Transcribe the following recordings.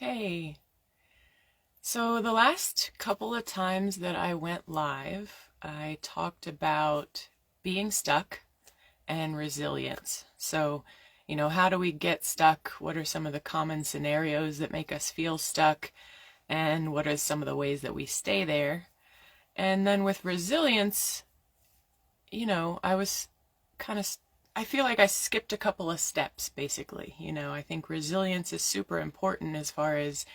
Hey, so the last couple of times that I went live, I talked about being stuck and resilience. So, how do we get stuck? What are some of the common scenarios that make us feel stuck? And what are some of the ways that we stay there? And then with resilience, I was kind of, I feel like I skipped a couple of steps basically. I think resilience is super important as far as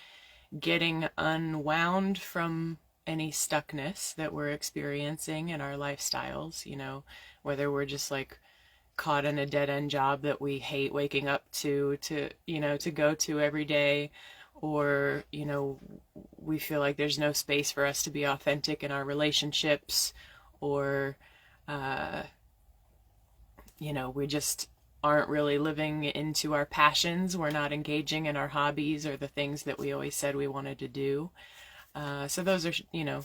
getting unwound from any stuckness that we're experiencing in our lifestyles, whether we're just like caught in a dead end job that we hate waking up to go to every day, or, we feel like there's no space for us to be authentic in our relationships, or, uh, we just aren't really living into our passions. We're not engaging in our hobbies or the things that we always said we wanted to do. So those are,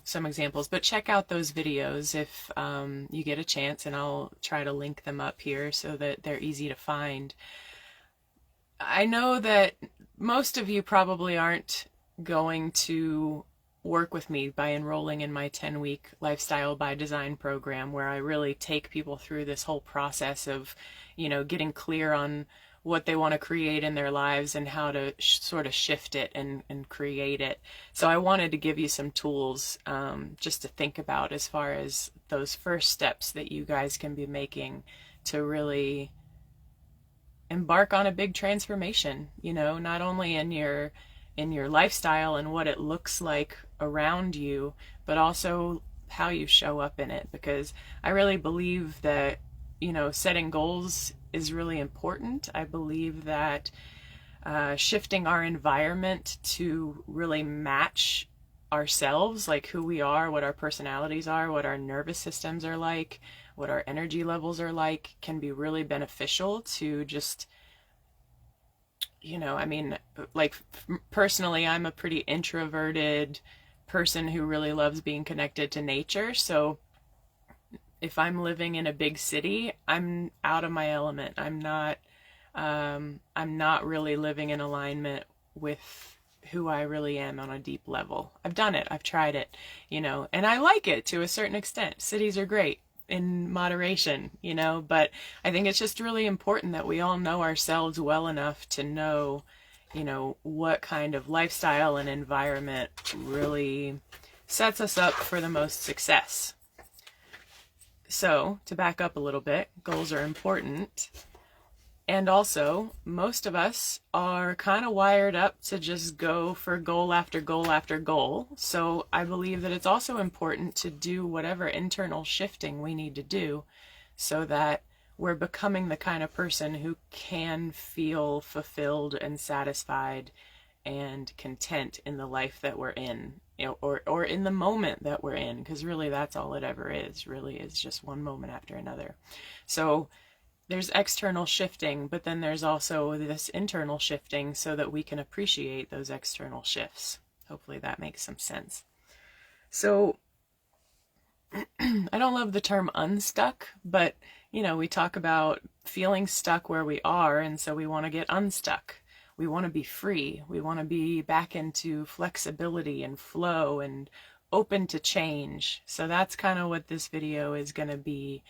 some examples. But check out those videos if you get a chance, and I'll try to link them up here so that they're easy to find. I know that most of you probably aren't going to work with me by enrolling in my 10-week Lifestyle by Design program, where I really take people through this whole process of, getting clear on what they want to create in their lives and how to sort of shift it and create it. So I wanted to give you some tools just to think about as far as those first steps that you guys can be making to really embark on a big transformation, not only in your lifestyle and what it looks like around you, but also how you show up in it. Because I really believe that, setting goals is really important. I believe that shifting our environment to really match ourselves, like who we are, what our personalities are, what our nervous systems are like, what our energy levels are like, can be really beneficial to just, like personally, I'm a pretty introverted person who really loves being connected to nature. So if I'm living in a big city, I'm out of my element. I'm not really living in alignment with who I really am on a deep level. I've done it. I've tried it, and I like it to a certain extent. Cities are great in moderation, but I think it's just really important that we all know ourselves well enough to know, what kind of lifestyle and environment really sets us up for the most success. So, to back up a little bit, goals are important. And also, most of us are kind of wired up to just go for goal after goal after goal. So I believe that it's also important to do whatever internal shifting we need to do so that we're becoming the kind of person who can feel fulfilled and satisfied and content in the life that we're in, or in the moment that we're in, because really that's all it ever is. Really is just one moment after another. So there's external shifting, but then there's also this internal shifting so that we can appreciate those external shifts. Hopefully that makes some sense. So I don't love the term unstuck, but we talk about feeling stuck where we are, and so we want to get unstuck. We want to be free. We want to be back into flexibility and flow and open to change. So that's kind of what this video is going to be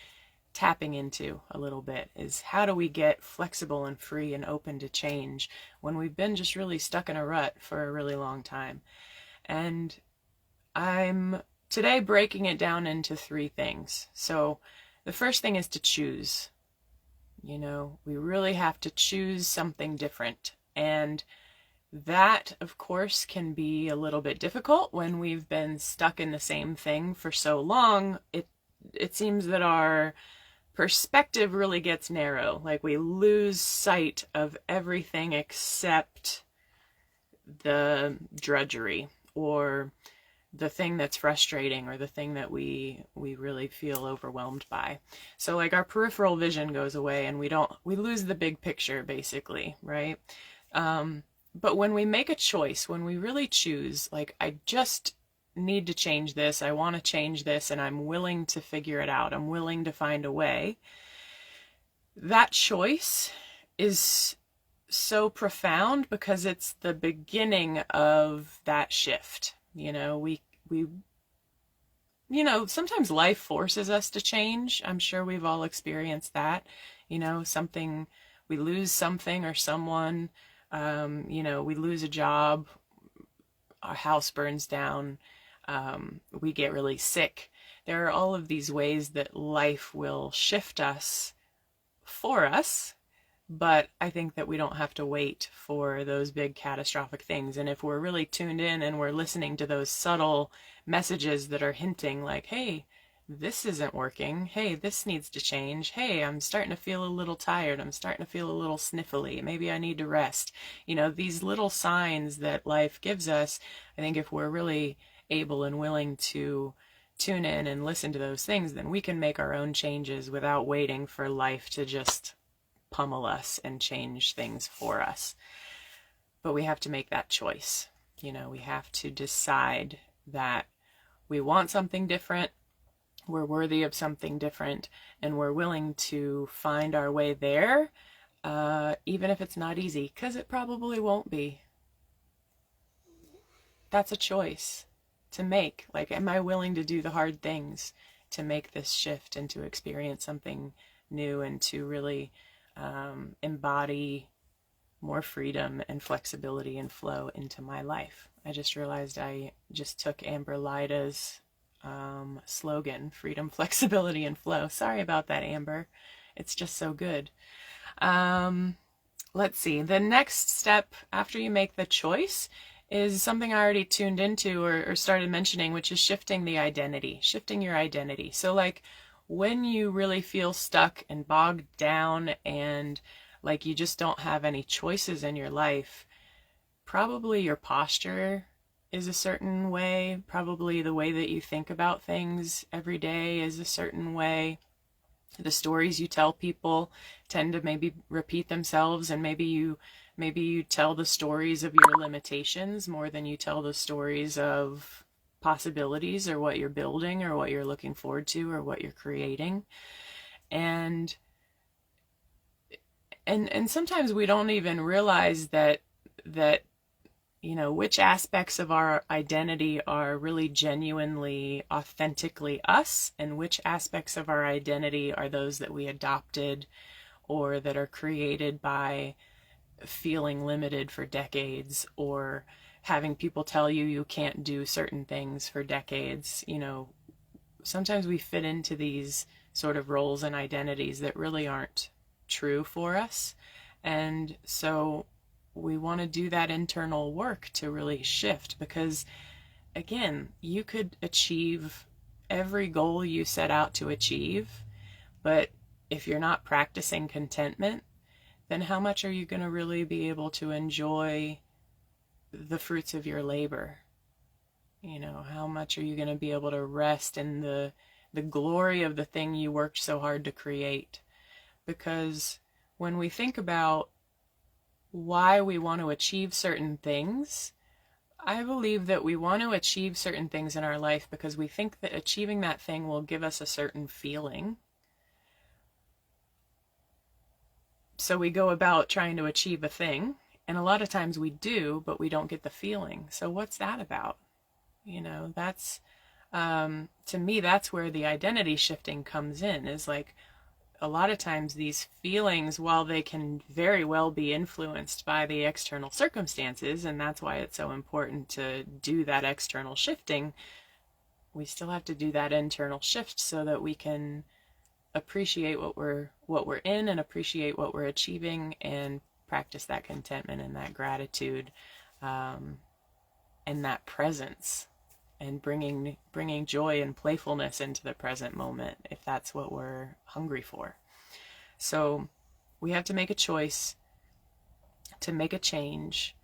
tapping into a little bit, is how do we get flexible and free and open to change when we've been just really stuck in a rut for a really long time. And I'm today breaking it down into 3 things. So the first thing is to choose. We really have to choose something different. And that, of course, can be a little bit difficult when we've been stuck in the same thing for so long. It seems that our perspective really gets narrow. Like we lose sight of everything except the drudgery, or the thing that's frustrating, or the thing that we really feel overwhelmed by. So like our peripheral vision goes away, and we lose the big picture basically, right? But when we make a choice, when we really choose, like, I just need to change this, I want to change this, and I'm willing to figure it out, I'm willing to find a way, that choice is so profound because it's the beginning of that shift. We sometimes life forces us to change. I'm sure we've all experienced that. Something, we lose something or someone, we lose a job, our house burns down, we get really sick. There are all of these ways that life will shift us for us, but I think that we don't have to wait for those big catastrophic things. And if we're really tuned in and we're listening to those subtle messages that are hinting like, hey, this isn't working. Hey, this needs to change. Hey, I'm starting to feel a little tired. I'm starting to feel a little sniffly. Maybe I need to rest. These little signs that life gives us, I think if we're really able and willing to tune in and listen to those things, then we can make our own changes without waiting for life to just pummel us and change things for us. But we have to make that choice. We have to decide that we want something different, we're worthy of something different, and we're willing to find our way there, even if it's not easy, because it probably won't be. That's a choice to make. Like, am I willing to do the hard things to make this shift and to experience something new and to really embody more freedom and flexibility and flow into my life? I just realized I just took Amber Lida's slogan, freedom, flexibility, and flow. Sorry about that, Amber. It's just so good. Let's see. The next step after you make the choice is something I already tuned into or started mentioning, which is shifting the identity, shifting your identity. So like when you really feel stuck and bogged down and like you just don't have any choices in your life, probably your posture is a certain way, probably the way that you think about things every day is a certain way. The stories you tell people tend to maybe repeat themselves, and maybe you tell the stories of your limitations more than you tell the stories of possibilities or what you're building or what you're looking forward to or what you're creating. And sometimes we don't even realize that which aspects of our identity are really genuinely, authentically us, and which aspects of our identity are those that we adopted or that are created by feeling limited for decades or having people tell you you can't do certain things for decades. Sometimes we fit into these sort of roles and identities that really aren't true for us. And so we want to do that internal work to really shift, because again, you could achieve every goal you set out to achieve, but if you're not practicing contentment, then how much are you going to really be able to enjoy the fruits of your labor? How much are you going to be able to rest in the glory of the thing you worked so hard to create? Because when we think about why we want to achieve certain things, I believe that we want to achieve certain things in our life because we think that achieving that thing will give us a certain feeling. So we go about trying to achieve a thing, and a lot of times we do, but we don't get the feeling. So what's that about? That's, to me, that's where the identity shifting comes in, is like, a lot of times these feelings, while they can very well be influenced by the external circumstances, and that's why it's so important to do that external shifting, we still have to do that internal shift so that we can appreciate what we're in and appreciate what we're achieving and practice that contentment and that gratitude, and that presence, and bringing joy and playfulness into the present moment if that's what we're hungry for. So we have to make a choice to make a change.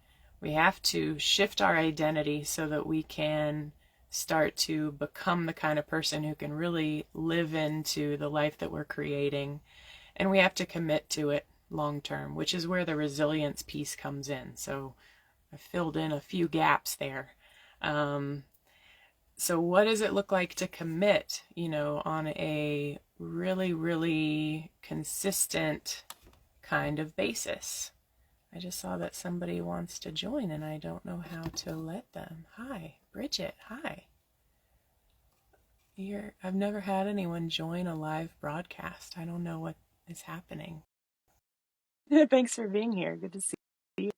We have to shift our identity so that we can start to become the kind of person who can really live into the life that we're creating. And we have to commit to it long term, which is where the resilience piece comes in. So I filled in a few gaps there. So what does it look like to commit, on a really, really consistent kind of basis? I just saw that somebody wants to join and I don't know how to let them. Hi, Bridget. Hi. I've never had anyone join a live broadcast. I don't know what is happening. Thanks for being here. Good to see you.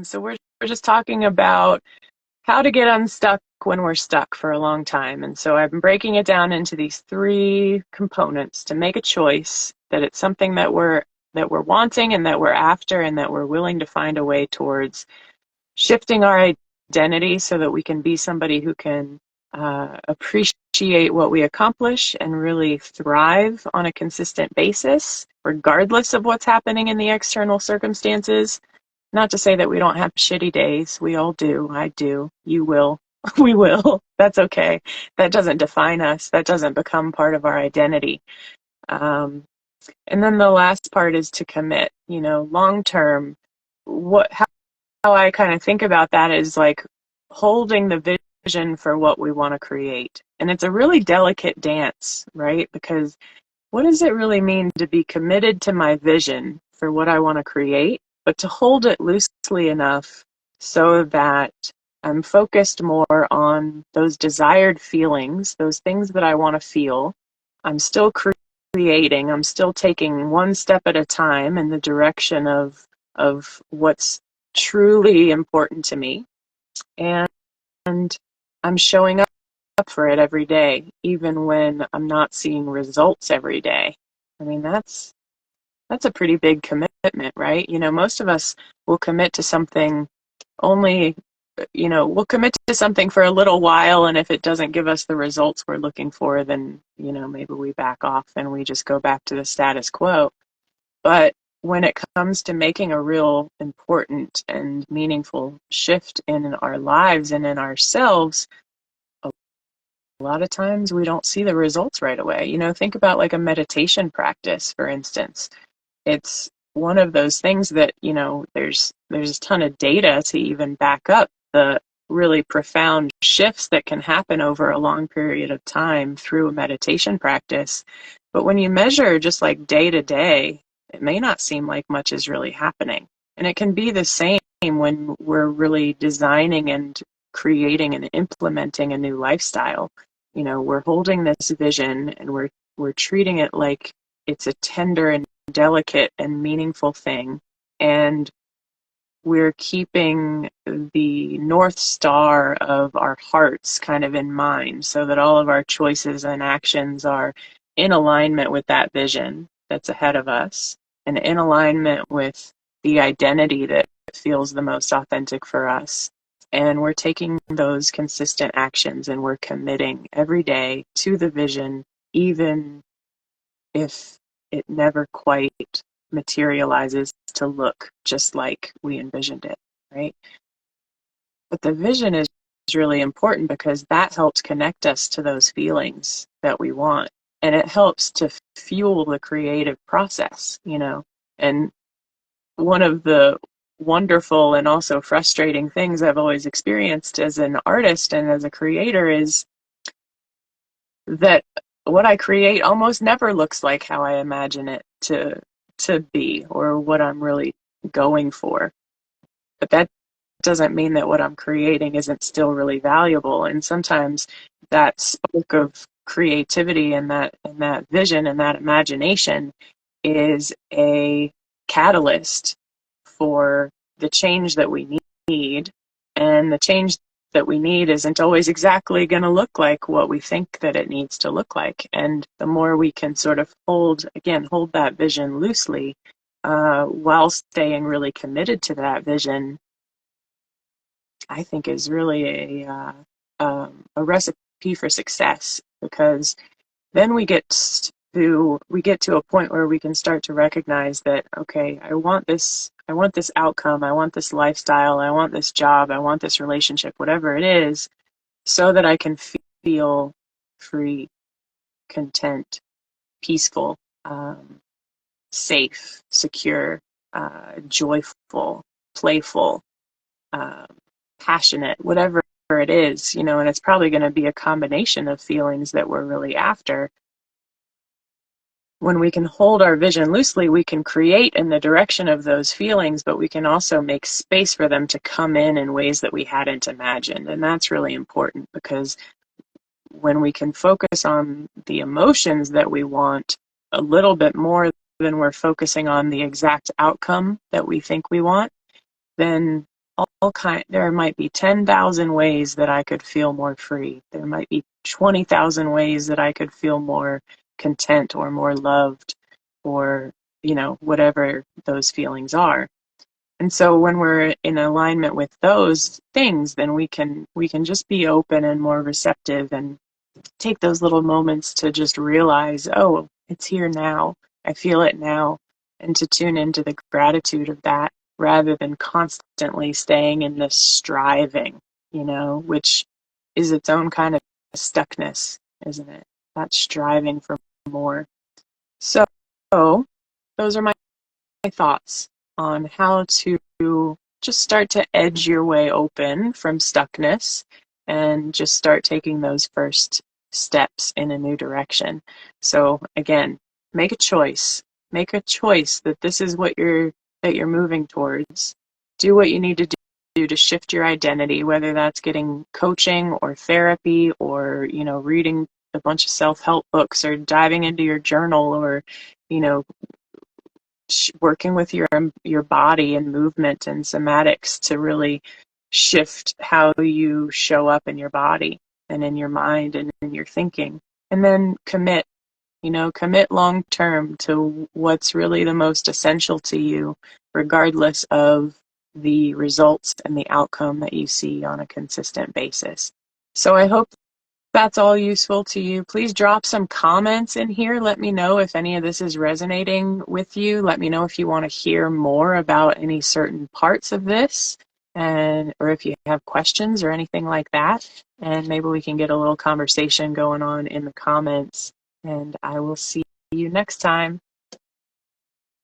So we're just talking about how to get unstuck when we're stuck for a long time. And so I've been breaking it down into these three components to make a choice that it's something that we're wanting and that we're after and that we're willing to find a way towards shifting our identity so that we can be somebody who can appreciate what we accomplish and really thrive on a consistent basis, regardless of what's happening in the external circumstances. Not to say that we don't have shitty days. We all do. I do. You will. We will. That's okay. That doesn't define us. That doesn't become part of our identity. And then the last part is to commit. Long term, how I kind of think about that is like holding the vision for what we want to create. And it's a really delicate dance, right? Because what does it really mean to be committed to my vision for what I want to create, but to hold it loosely enough so that I'm focused more on those desired feelings, those things that I want to feel. I'm still creating, I'm still taking one step at a time in the direction of what's truly important to me. And I'm showing up for it every day, even when I'm not seeing results every day. I mean, that's a pretty big commitment, right? Most of us will commit to something only, we'll commit to something for a little while, and if it doesn't give us the results we're looking for, then, maybe we back off and we just go back to the status quo. But when it comes to making a real important and meaningful shift in our lives and in ourselves, a lot of times we don't see the results right away. Think about like a meditation practice, for instance. It's one of those things that, there's a ton of data to even back up the really profound shifts that can happen over a long period of time through a meditation practice. But when you measure just like day to day, it may not seem like much is really happening. And it can be the same when we're really designing and creating and implementing a new lifestyle. We're holding this vision and we're treating it like it's a tender and delicate and meaningful thing. And we're keeping the North Star of our hearts kind of in mind so that all of our choices and actions are in alignment with that vision that's ahead of us and in alignment with the identity that feels the most authentic for us. And we're taking those consistent actions and we're committing every day to the vision, even if it never quite materializes to look just like we envisioned it, right? But the vision is really important because that helps connect us to those feelings that we want. And it helps to fuel the creative process, And one of the wonderful and also frustrating things I've always experienced as an artist and as a creator is that what I create almost never looks like how I imagine it to be or what I'm really going for. But that doesn't mean that what I'm creating isn't still really valuable. And sometimes that spark of creativity and that vision and that imagination is a catalyst for the change that we need. And the change that we need isn't always exactly going to look like what we think that it needs to look like. And the more we can sort of hold that vision loosely, while staying really committed to that vision, I think is really a recipe for success, because then we get to a point where we can start to recognize that, okay, I want this outcome, I want this lifestyle, I want this job, I want this relationship, whatever it is, so that I can feel free, content, peaceful, safe, secure, joyful, playful, um, passionate, whatever it is, and it's probably going to be a combination of feelings that we're really after. when we can hold our vision loosely, we can create in the direction of those feelings, but we can also make space for them to come in ways that we hadn't imagined. And that's really important, because when we can focus on the emotions that we want a little bit more than we're focusing on the exact outcome that we think we want, then there might be 10,000 ways that I could feel more free. There might be 20,000 ways that I could feel more content or more loved, or, whatever those feelings are. And so when we're in alignment with those things, then we can just be open and more receptive, and take those little moments to just realize, oh, it's here now. I feel it now. And to tune into the gratitude of that, rather than constantly staying in this striving, which is its own kind of stuckness, isn't it? That striving for more. So those are my thoughts on how to just start to edge your way open from stuckness, and just start taking those first steps in a new direction. So again, make a choice. Make a choice that this is what you're moving towards. Do what you need to do to shift your identity, whether that's getting coaching or therapy, or, reading a bunch of self-help books, or diving into your journal, or, working with your body and movement and somatics to really shift how you show up in your body and in your mind and in your thinking. And then commit long term to what's really the most essential to you, regardless of the results and the outcome that you see on a consistent basis. So I hope that's all useful to you. Please drop some comments in here. Let me know if any of this is resonating with you. Let me know if you want to hear more about any certain parts of this, or if you have questions or anything like that. And maybe we can get a little conversation going on in the comments. And I will see you next time.